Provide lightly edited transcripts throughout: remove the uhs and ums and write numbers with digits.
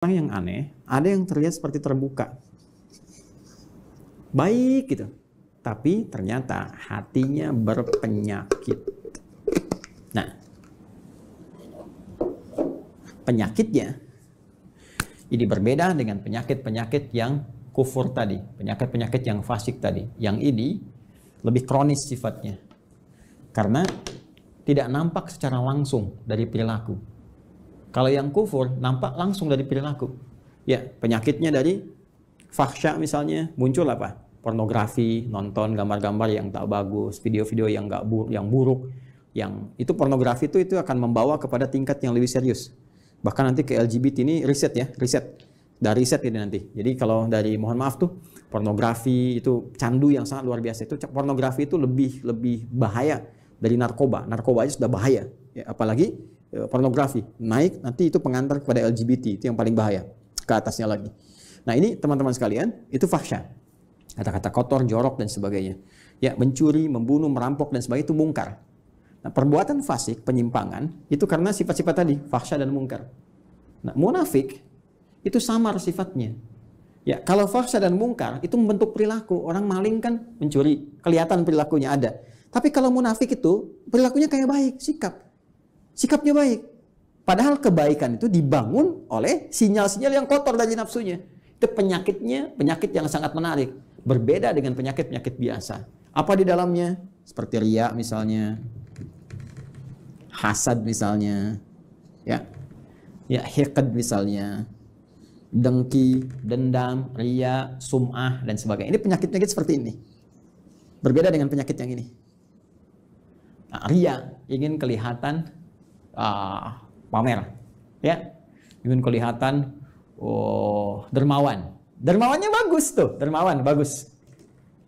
Orang yang aneh, ada yang terlihat seperti terbuka, baik gitu, tapi ternyata hatinya berpenyakit. Nah, penyakitnya ini berbeda dengan penyakit-penyakit yang kufur tadi, penyakit-penyakit yang fasik tadi. Yang ini lebih kronis sifatnya, karena tidak nampak secara langsung dari perilaku. Kalau yang kufur nampak langsung dari perilaku. Ya, penyakitnya dari fahsya misalnya, muncul apa? Pornografi, nonton gambar-gambar yang tak bagus, video-video yang buruk, yang itu pornografi itu akan membawa kepada tingkat yang lebih serius. Bahkan nanti ke LGBT ini riset. Dari riset ini nanti. Jadi kalau dari, mohon maaf tuh, pornografi itu candu yang sangat luar biasa. Itu pornografi itu lebih bahaya dari narkoba. Narkoba aja sudah bahaya. Ya, apalagi pornografi naik, nanti itu pengantar kepada LGBT, itu yang paling bahaya, ke atasnya lagi. Nah ini teman-teman sekalian, itu fahsya, kata-kata kotor, jorok dan sebagainya. Ya, mencuri, membunuh, merampok dan sebagainya itu mungkar. Nah perbuatan fasik, penyimpangan, itu karena sifat-sifat tadi, fahsya dan mungkar. Nah munafik itu samar sifatnya. Ya, kalau fahsya dan mungkar itu membentuk perilaku. Orang maling kan mencuri, kelihatan perilakunya ada. Tapi kalau munafik itu perilakunya kayak baik, sikapnya baik. Padahal kebaikan itu dibangun oleh sinyal-sinyal yang kotor dari nafsunya. Itu penyakitnya, penyakit yang sangat menarik. Berbeda dengan penyakit-penyakit biasa. Apa di dalamnya? Seperti riya misalnya, hasad misalnya, ya, hiqd misalnya, dengki, dendam, riya, sum'ah dan sebagainya. Ini penyakit-penyakit seperti ini. Berbeda dengan penyakit yang ini. Nah, riya, ingin kelihatan pamer, ya, ingin kelihatan dermawan. Dermawannya bagus tuh, dermawan bagus,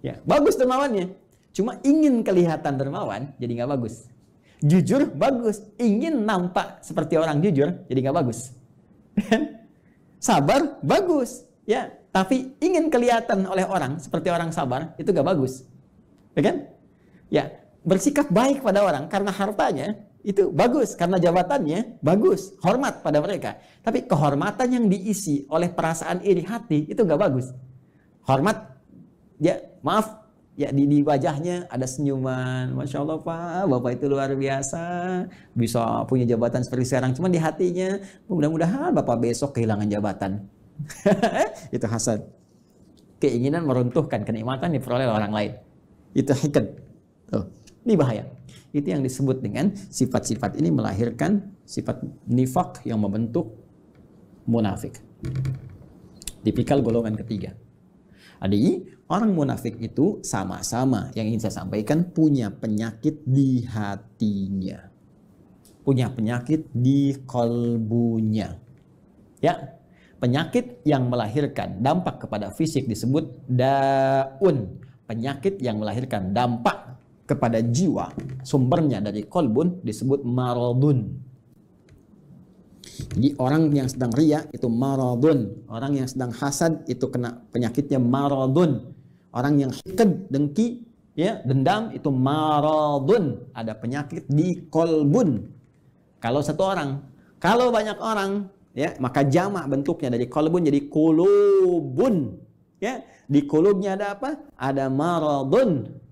ya, bagus dermawannya. Cuma ingin kelihatan dermawan, jadi nggak bagus. Jujur bagus, ingin nampak seperti orang jujur, jadi nggak bagus. Sabar bagus, ya, tapi ingin kelihatan oleh orang seperti orang sabar, itu nggak bagus, ya kan? Ya, bersikap baik pada orang karena hartanya itu bagus, karena jabatannya bagus, hormat pada mereka. Tapi kehormatan yang diisi oleh perasaan iri hati itu nggak bagus. Hormat, ya maaf, ya di wajahnya ada senyuman, masya Allah Pak, Bapak itu luar biasa, bisa punya jabatan seperti sekarang. Cuman di hatinya, mudah-mudahan Bapak besok kehilangan jabatan. Itu hasad, keinginan meruntuhkan kenikmatan diperoleh orang lain. Itu hiqd. Tuh, ini bahaya. Itu yang disebut dengan sifat-sifat ini melahirkan sifat nifak yang membentuk munafik. Tipikal golongan ketiga. Jadi orang munafik itu sama-sama yang ingin saya sampaikan punya penyakit di hatinya. Punya penyakit di kolbunya. Ya, penyakit yang melahirkan dampak kepada fisik disebut daun. Penyakit yang melahirkan dampak kepada jiwa, sumbernya dari kolbun disebut maradun. Jadi orang yang sedang riya itu maradun, orang yang sedang hasad itu kena penyakitnya maradun, orang yang hiqd, dengki, ya, dendam itu maradun, ada penyakit di kolbun. Kalau satu orang, kalau banyak orang, ya, maka jamak bentuknya dari kolbun jadi kulubun, ya, di kulubnya ada apa? Ada maradun.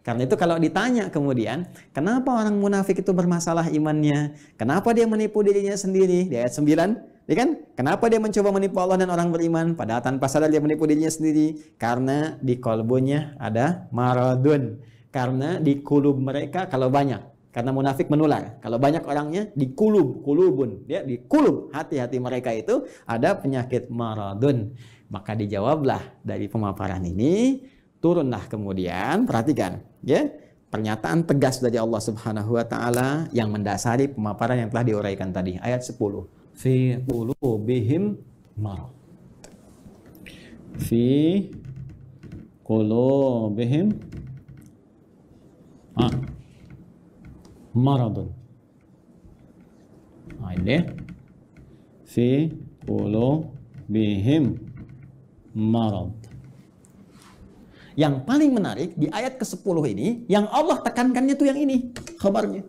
Karena itu kalau ditanya kemudian, kenapa orang munafik itu bermasalah imannya? Kenapa dia menipu dirinya sendiri? Di ayat 9, ya kan? Kenapa dia mencoba menipu Allah dan orang beriman? Padahal tanpa sadar dia menipu dirinya sendiri. Karena di kolbunya ada maradun. Karena di kulub mereka kalau banyak. Karena munafik menular. Kalau banyak orangnya di kulubun. Ya, di kulub hati-hati mereka itu ada penyakit maradun. Maka dijawablah dari pemaparan ini, turunlah kemudian, perhatikan, ya, pernyataan tegas dari Allah Subhanahu wa taala yang mendasari pemaparan yang telah diuraikan tadi, ayat 10. Fi qulubihim marad. Fi qulubihim maradun. Ini fi qulubihim marad. Yang paling menarik di ayat ke-10 ini, yang Allah tekankannya tuh yang ini, khabarnya.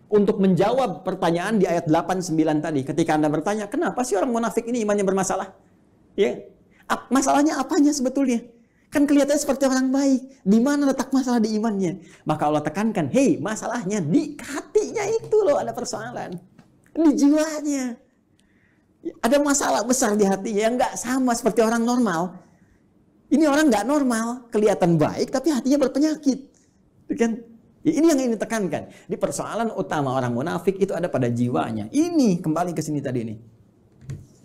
untuk menjawab pertanyaan di ayat 8-9 tadi. Ketika Anda bertanya, kenapa sih orang munafik ini imannya bermasalah? Ya, masalahnya apanya sebetulnya? Kan kelihatannya seperti orang baik. Di mana letak masalah di imannya? Maka Allah tekankan, hei, masalahnya di hatinya itu loh ada persoalan. Di jiwanya. Ada masalah besar di hatinya yang nggak sama seperti orang normal. Ini orang nggak normal, kelihatan baik tapi hatinya berpenyakit. Kan? Ini yang ingin ditekankan. Di persoalan utama orang munafik itu ada pada jiwanya. Ini kembali ke sini tadi ini.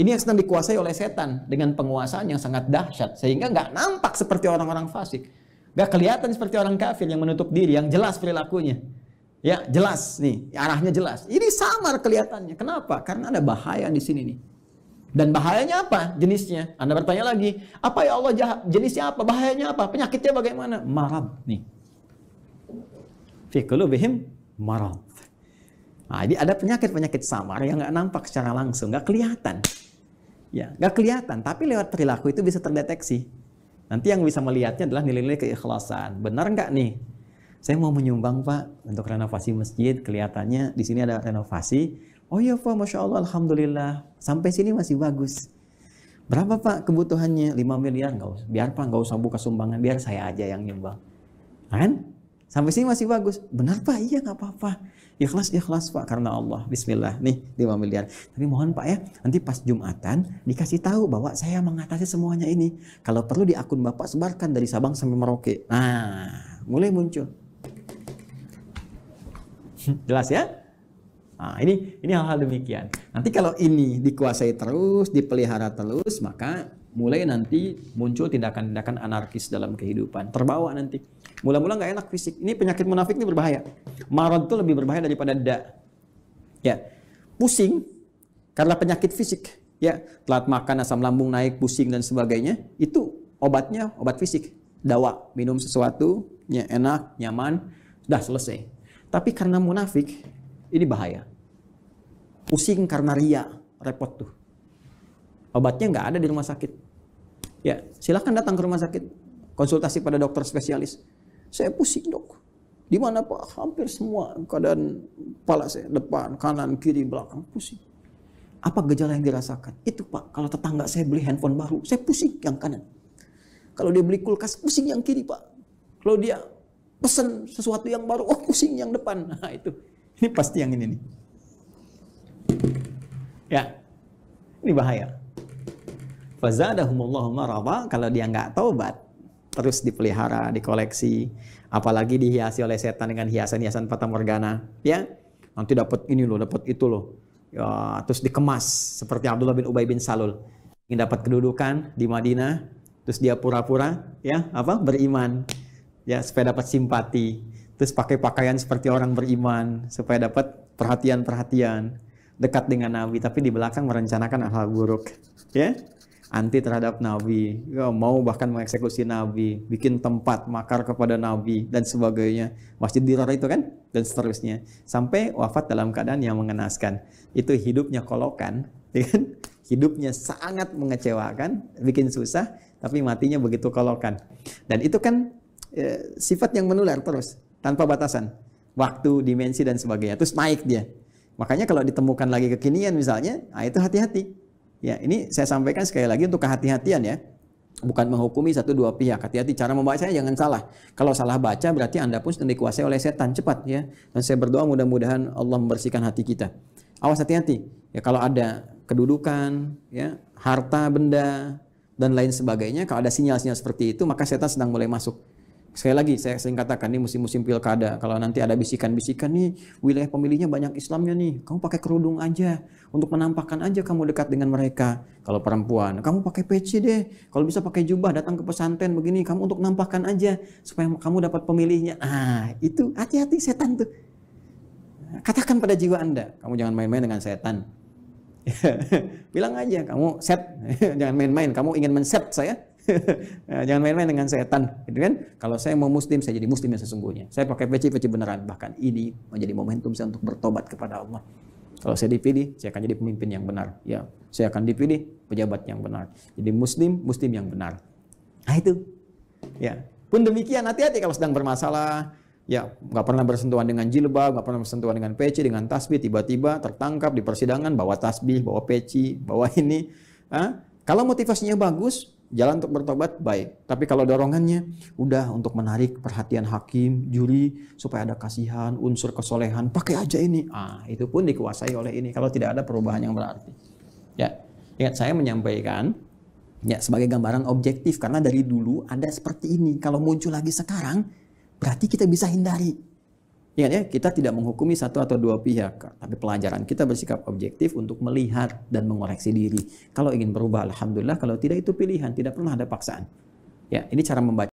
Ini yang sedang dikuasai oleh setan dengan penguasaan yang sangat dahsyat sehingga nggak nampak seperti orang-orang fasik, nggak kelihatan seperti orang kafir yang menutup diri, yang jelas perilakunya, ya jelas nih arahnya jelas. Ini samar kelihatannya. Kenapa? Karena ada bahaya di sini nih. Dan bahayanya apa? Jenisnya. Anda bertanya lagi, apa ya Allah jahat? Jenisnya apa? Bahayanya apa? Penyakitnya bagaimana? Marad nih. Fi qulubihim marad. Nah, jadi ada penyakit-penyakit samar yang nggak nampak secara langsung, nggak kelihatan. Ya, nggak kelihatan, tapi lewat perilaku itu bisa terdeteksi. Nanti yang bisa melihatnya adalah nilai-nilai keikhlasan. Benar nggak nih? Saya mau menyumbang Pak untuk renovasi masjid. Kelihatannya di sini ada renovasi. Oh iya Pak, Masya Allah, Alhamdulillah. Sampai sini masih bagus. Berapa Pak kebutuhannya? 5 miliar. Nggak usah. Biar Pak, nggak usah buka sumbangan. Biar saya aja yang nyumbang. Kan? Sampai sini masih bagus. Benar Pak, iya nggak apa-apa. Ikhlas Pak, karena Allah. Bismillah, nih 5 miliar. Tapi mohon Pak ya, nanti pas Jumatan dikasih tahu bahwa saya mengatasi semuanya ini. Kalau perlu di akun Bapak sebarkan dari Sabang sampai Merauke. Nah, mulai muncul. Jelas ya? Nah, ini hal-hal demikian. Nanti kalau ini dikuasai terus, dipelihara terus, maka mulai nanti muncul tindakan-tindakan anarkis dalam kehidupan. Terbawa nanti. Mula-mula nggak enak fisik. Ini penyakit munafik ini berbahaya. Marad itu lebih berbahaya daripada ya, pusing karena penyakit fisik. Ya, telat makan, asam lambung naik, pusing dan sebagainya. Itu obatnya obat fisik. Dawa, minum sesuatu, ya, enak, nyaman, sudah selesai. Tapi karena munafik, ini bahaya. Pusing karena ria, repot tuh. Obatnya nggak ada di rumah sakit. Ya, silakan datang ke rumah sakit, konsultasi pada dokter spesialis. Saya pusing dok. Di mana Pak? Hampir semua keadaan kepala saya, depan, kanan, kiri, belakang pusing. Apa gejala yang dirasakan? Itu Pak, kalau tetangga saya beli handphone baru, saya pusing yang kanan. Kalau dia beli kulkas, pusing yang kiri Pak. Kalau dia pesan sesuatu yang baru, oh pusing yang depan. Nah itu, ini pasti yang ini nih. Ya, ini bahaya. Fazadahumullahu marada, kalau dia nggak taubat, terus dipelihara, dikoleksi, apalagi dihiasi oleh setan dengan hiasan-hiasan fata morgana, ya nanti dapat ini loh, dapat itu loh, ya terus dikemas seperti Abdullah bin Ubay bin Salul, ingin dapat kedudukan di Madinah, terus dia pura-pura, ya beriman, ya supaya dapat simpati, terus pakai pakaian seperti orang beriman supaya dapat perhatian-perhatian, dekat dengan Nabi, tapi di belakang merencanakan hal buruk, ya. Anti terhadap Nabi, ya, mau bahkan mengeksekusi Nabi, bikin tempat makar kepada Nabi dan sebagainya, Masjid Dirar itu kan, dan seterusnya, sampai wafat dalam keadaan yang mengenaskan. Itu hidupnya kolokan, ya kan? Hidupnya sangat mengecewakan, bikin susah, tapi matinya begitu kolokan. Dan itu kan sifat yang menular terus, tanpa batasan, waktu, dimensi dan sebagainya, terus naik dia. Makanya kalau ditemukan lagi kekinian misalnya, nah itu hati-hati. Ya, ini saya sampaikan sekali lagi untuk kehati-hatian ya. Bukan menghukumi satu dua pihak. Hati-hati cara membacanya jangan salah. Kalau salah baca berarti Anda pun sedang dikuasai oleh setan. Cepat ya. Dan saya berdoa mudah-mudahan Allah membersihkan hati kita. Awas hati-hati. Ya kalau ada kedudukan, ya, harta, benda dan lain sebagainya, kalau ada sinyal-sinyal seperti itu, maka setan sedang mulai masuk. Sekali lagi saya sering katakan, ini musim-musim pilkada, kalau nanti ada bisikan-bisikan nih, wilayah pemilihnya banyak Islamnya nih, kamu pakai kerudung aja, untuk menampakkan aja kamu dekat dengan mereka. Kalau perempuan, kamu pakai peci deh, kalau bisa pakai jubah, datang ke pesantren begini, kamu untuk nampakkan aja, supaya kamu dapat pemilihnya. Ah, itu hati-hati setan tuh. Katakan pada jiwa Anda, kamu jangan main-main dengan setan. Bilang aja, kamu set, jangan main-main, kamu ingin men-set saya. Jangan main-main dengan setan, gitu kan? Kalau saya mau muslim, saya jadi muslim yang sesungguhnya. Saya pakai peci beneran. Bahkan ini menjadi momentum saya untuk bertobat kepada Allah. Kalau saya dipilih, saya akan jadi pemimpin yang benar. Ya, saya akan dipilih pejabat yang benar. Jadi muslim yang benar. Nah itu. Ya. Pun demikian, hati-hati kalau sedang bermasalah. ya nggak pernah bersentuhan dengan jilbab, nggak pernah bersentuhan dengan peci, dengan tasbih, tiba-tiba tertangkap di persidangan bawa tasbih, bawa peci, bawa ini. Kalau motivasinya bagus, jalan untuk bertobat baik. Tapi kalau dorongannya udah untuk menarik perhatian hakim, juri, supaya ada kasihan, unsur kesolehan, pakai aja ini. Itu pun dikuasai oleh ini kalau tidak ada perubahan yang berarti. Ya, ingat saya menyampaikan ya sebagai gambaran objektif karena dari dulu ada seperti ini. Kalau muncul lagi sekarang, berarti kita bisa hindari. Ingat ya, kita tidak menghukumi satu atau dua pihak, tapi pelajaran kita bersikap objektif untuk melihat dan mengoreksi diri. Kalau ingin berubah, alhamdulillah. Kalau tidak, itu pilihan, tidak pernah ada paksaan. Ya, ini cara membaca.